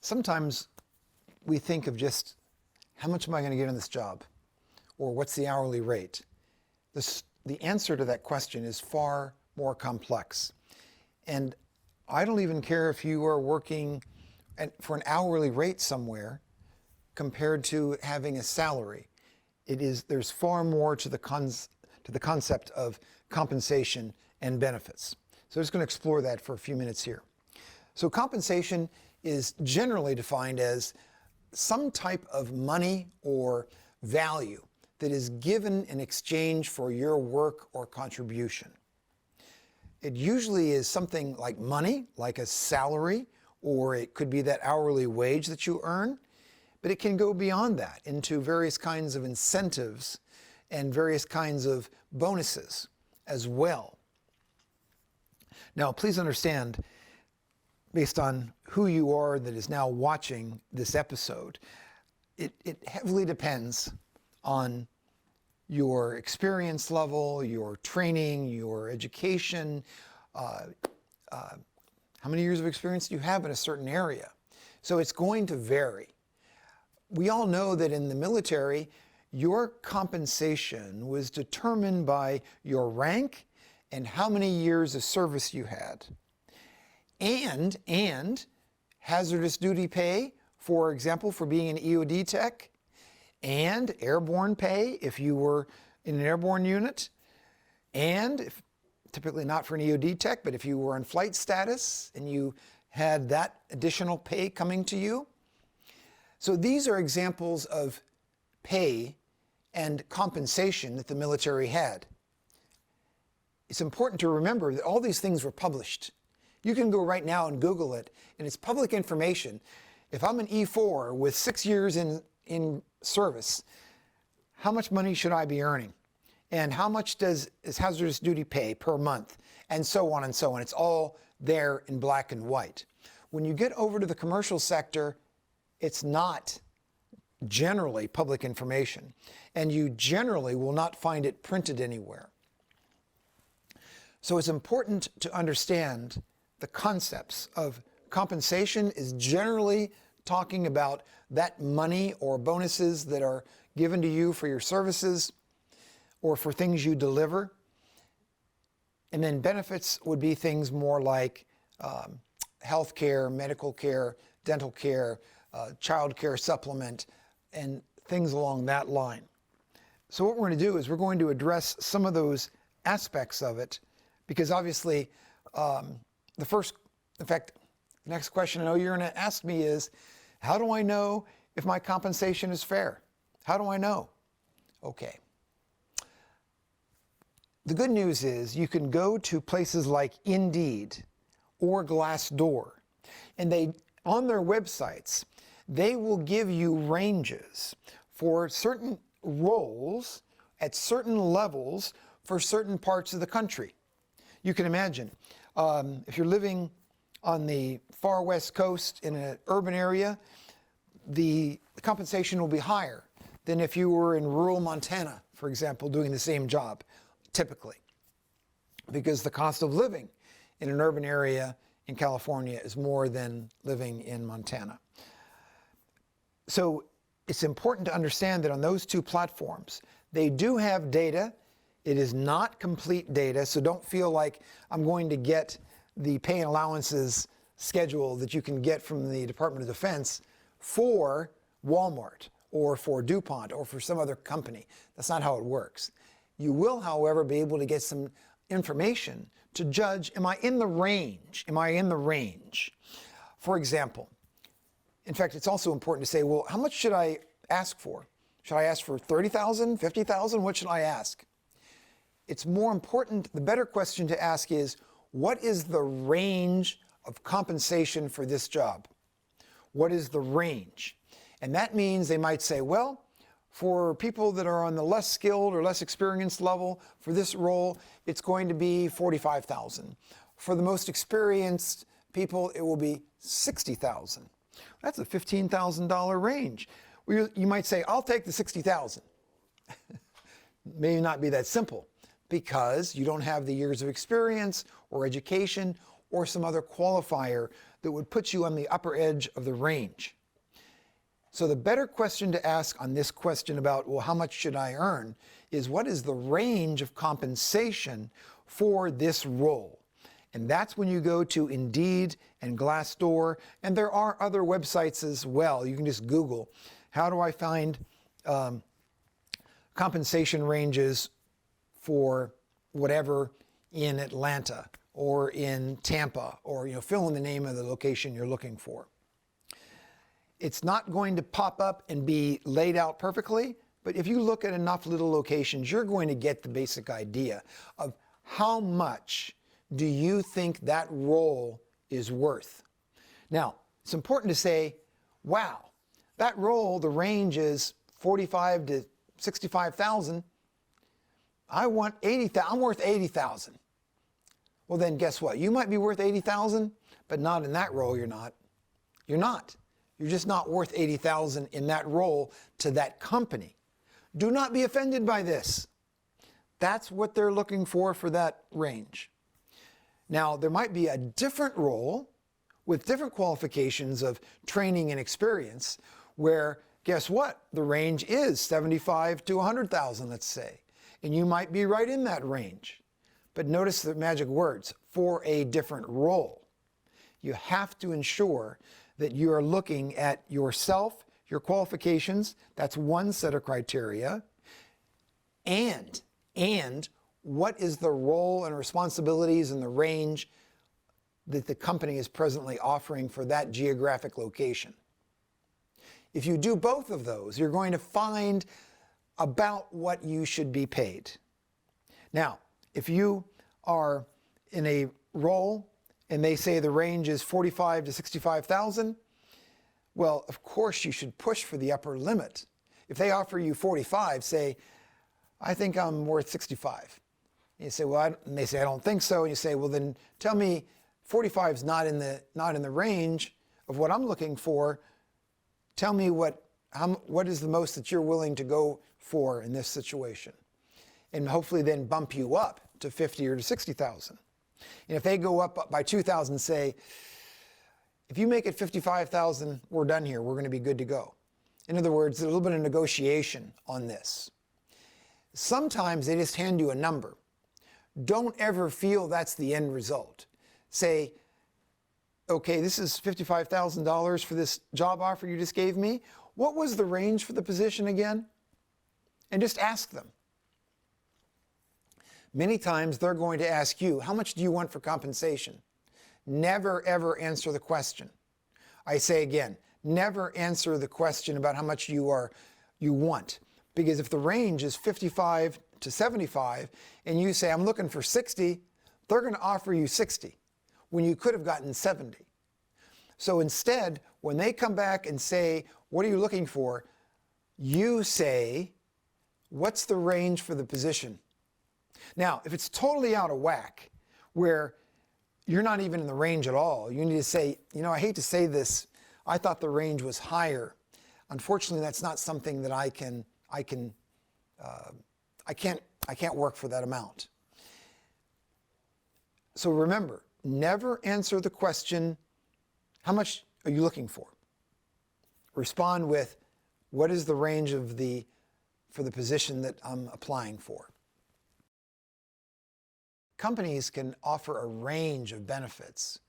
Sometimes we think of just how much am I going to get in this job? Or what's the hourly rate? The answer to that question is far more complex. And I don't even care if you are working for an hourly rate somewhere compared to having a salary. There's far more to the concept of compensation and benefits. So I'm just going to explore that for a few minutes here. So compensation is generally defined as some type of money or value that is given in exchange for your work or contribution. It usually is something like money, like a salary, or it could be that hourly wage that you earn, but it can go beyond that into various kinds of incentives and various kinds of bonuses as well. Now, please understand, based on who you are that is now watching this episode, it heavily depends on your experience level, your training, your education, how many years of experience do you have in a certain area. So it's going to vary. We all know that in the military, your compensation was determined by your rank and how many years of service you had. And hazardous duty pay, for example, for being an EOD tech, and airborne pay if you were in an airborne unit, and typically not for an EOD tech, but if you were on flight status and you had that additional pay coming to you. So these are examples of pay and compensation that the military had. It's important to remember that all these things were published. You can go right now and Google it, and it's public information. If I'm an E4 with 6 years in service, how much money should I be earning? And how much is hazardous duty pay per month? And so on and so on. It's all there in black and white. When you get over to the commercial sector, it's not generally public information, and you generally will not find it printed anywhere. So it's important to understand the concepts of compensation is generally talking about that money or bonuses that are given to you for your services or for things you deliver. And then benefits would be things more like health care, medical care, dental care, child care supplement, and things along that line. So what we're going to do is we're going to address some of those aspects of it, because obviously the next question I know you're going to ask me is, how do I know if my compensation is fair? How do I know? Okay. The good news is you can go to places like Indeed or Glassdoor, and on their websites, they will give you ranges for certain roles at certain levels for certain parts of the country. You can imagine, if you're living on the far west coast in an urban area, the compensation will be higher than if you were in rural Montana, for example, doing the same job, typically, because the cost of living in an urban area in California is more than living in Montana. So it's important to understand that on those two platforms, they do have data. It is not complete data, so don't feel like I'm going to get the pay and allowances schedule that you can get from the Department of Defense for Walmart or for DuPont or for some other company. That's not how it works. You will, however, be able to get some information to judge, am I in the range? Am I in the range? For example, in fact, it's also important to say, well, how much should I ask for? Should I ask for $30,000, $50,000? What should I ask? It's more important, the better question to ask is, what is the range of compensation for this job? What is the range? And that means they might say, well, for people that are on the less skilled or less experienced level, for this role, it's going to be $45,000. For the most experienced people, it will be $60,000. That's a $15,000 range. You might say, I'll take the $60,000. May not be that simple, because you don't have the years of experience or education or some other qualifier that would put you on the upper edge of the range. So the better question to ask on this question about, well, how much should I earn, is what is the range of compensation for this role? And that's when you go to Indeed and Glassdoor, and there are other websites as well. You can just Google, how do I find compensation ranges for whatever in Atlanta or in Tampa, or fill in the name of the location you're looking for. It's not going to pop up and be laid out perfectly, but if you look at enough little locations, you're going to get the basic idea of how much do you think that role is worth. Now, it's important to say, wow, that role, the range is 45 to 65,000. I want 80,000. I'm worth 80,000. Well, then guess what? You might be worth 80,000, but not in that role. You're not. You're not. You're just not worth 80,000 in that role to that company. Do not be offended by this. That's what they're looking for that range. Now, there might be a different role with different qualifications of training and experience where, guess what? The range is 75 to 100,000, let's say. And you might be right in that range. But notice the magic words, for a different role. You have to ensure that you are looking at yourself, your qualifications, that's one set of criteria, and what is the role and responsibilities and the range that the company is presently offering for that geographic location. If you do both of those, you're going to find about what you should be paid. Now, if you are in a role and they say the range is 45 to 65,000, well, of course you should push for the upper limit. If they offer you 45, say, I think I'm worth 65. And you say, well, and they say, I don't think so. And you say, well, then tell me 45 is not in the range of what I'm looking for. Tell me what is the most that you're willing to go for in this situation? And hopefully then bump you up to 50 or to 60,000. And if they go up by 2,000, say, if you make it 55,000, we're done here. We're going to be good to go. In other words, a little bit of negotiation on this. Sometimes they just hand you a number. Don't ever feel that's the end result. Say, okay, this is $55,000 for this job offer you just gave me. What was the range for the position again? And just ask them. Many times they're going to ask you, how much do you want for compensation? Never ever answer the question. I say again, never answer the question about how much you want. Because if the range is 55 to 75 and you say, I'm looking for 60, they're going to offer you 60 when you could have gotten 70. So instead, when they come back and say, what are you looking for? You say, what's the range for the position? Now, if it's totally out of whack, where you're not even in the range at all, you need to say, I hate to say this, I thought the range was higher. Unfortunately, that's not something that I can't work for that amount. So remember, never answer the question, how much are you looking for? Respond with, what is the range for the position that I'm applying for? Companies can offer a range of benefits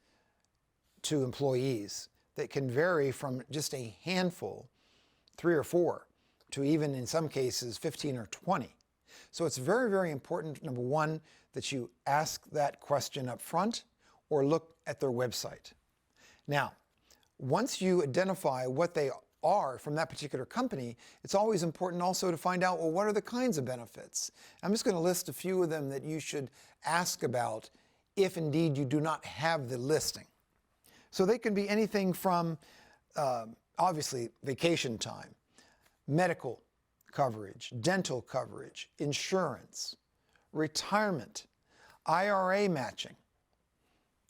to employees that can vary from just a handful, 3 or 4, to even in some cases 15 or 20. So it's very, very important, number one, that you ask that question up front or look at their website. Now, once you identify what they are from that particular company, it's always important also to find out, well, what are the kinds of benefits? I'm just going to list a few of them that you should ask about if indeed you do not have the listing. So they can be anything from, obviously, vacation time, medical coverage, dental coverage, insurance, retirement, IRA matching,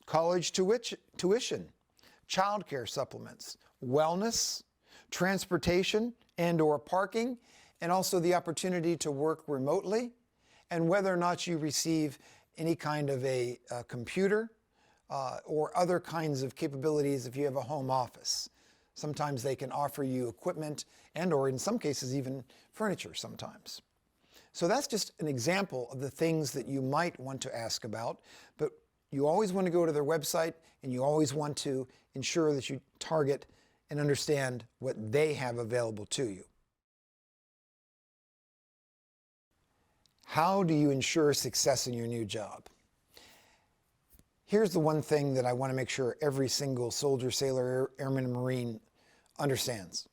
college tuition, child care supplements, wellness, transportation and or parking, and also the opportunity to work remotely, and whether or not you receive any kind of a computer or other kinds of capabilities if you have a home office. Sometimes they can offer you equipment and or in some cases even furniture sometimes. So that's just an example of the things that you might want to ask about, but you always want to go to their website and you always want to ensure that you target and understand what they have available to you. How do you ensure success in your new job? Here's the one thing that I want to make sure every single soldier, sailor, airman, and Marine understands.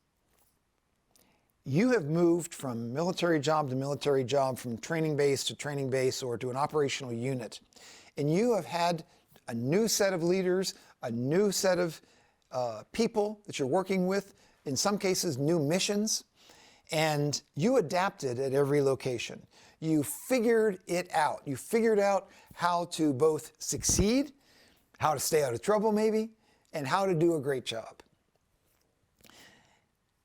You have moved from military job to military job, from training base to training base, or to an operational unit. And you have had a new set of leaders, a new set of people that you're working with, in some cases new missions, and you adapted at every location. You figured it out. You figured out how to both succeed, how to stay out of trouble maybe, and how to do a great job.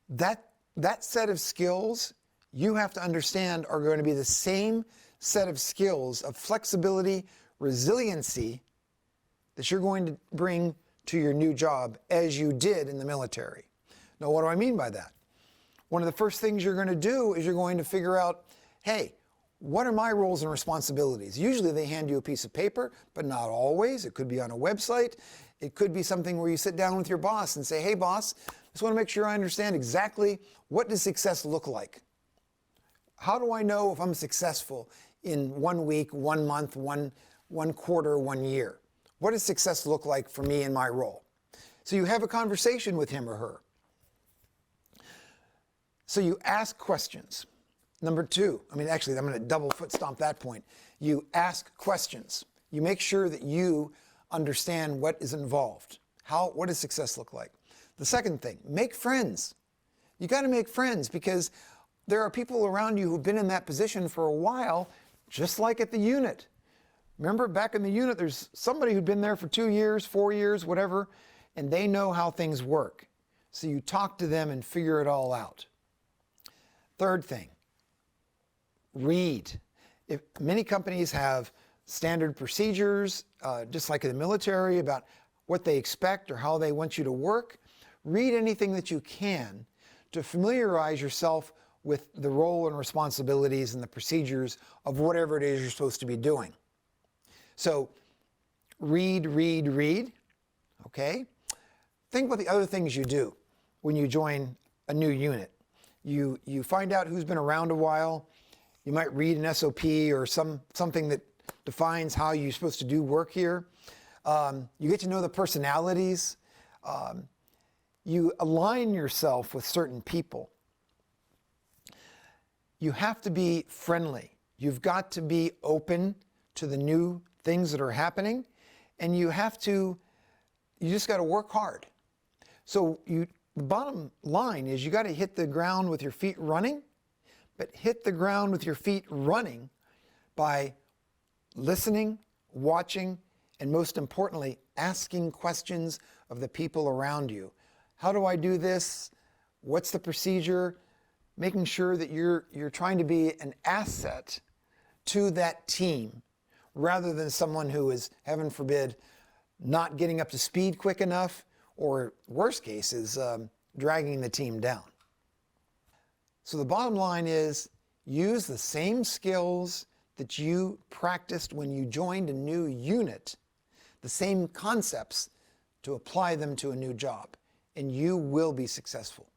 That set of skills, you have to understand, are going to be the same set of skills of flexibility, resiliency that you're going to bring to your new job as you did in the military. Now, what do I mean by that? One of the first things you're going to do is you're going to figure out, hey, what are my roles and responsibilities? Usually they hand you a piece of paper, but not always. It could be on a website. It could be something where you sit down with your boss and say, hey boss, I just want to make sure I understand exactly what does success look like. How do I know if I'm successful in 1 week, 1 month, one quarter, 1 year? What does success look like for me in my role? So you have a conversation with him or her. So you ask questions. Number two, actually, I'm going to double foot stomp that point. You ask questions. You make sure that you understand what is involved. What does success look like? The second thing, make friends. You got to make friends because there are people around you who've been in that position for a while, just like at the unit. Remember, back in the unit, there's somebody who'd been there for 2 years, 4 years, whatever, and they know how things work. So you talk to them and figure it all out. Third thing, read. Many companies have standard procedures, just like in the military, about what they expect or how they want you to work. Read anything that you can to familiarize yourself with the role and responsibilities and the procedures of whatever it is you're supposed to be doing. So read, okay? Think about the other things you do when you join a new unit. You find out who's been around a while. You might read an SOP or something that defines how you're supposed to do work here. You get to know the personalities. You align yourself with certain people. You have to be friendly. You've got to be open to the new things that are happening, and you just got to work hard. So the bottom line is you got to hit the ground with your feet running, but hit the ground with your feet running by listening, watching, and most importantly, asking questions of the people around you. How do I do this? What's the procedure? Making sure that you're trying to be an asset to that team rather than someone who is, heaven forbid, not getting up to speed quick enough, or worst case is dragging the team down. So the bottom line is use the same skills that you practiced when you joined a new unit, the same concepts, to apply them to a new job, and you will be successful.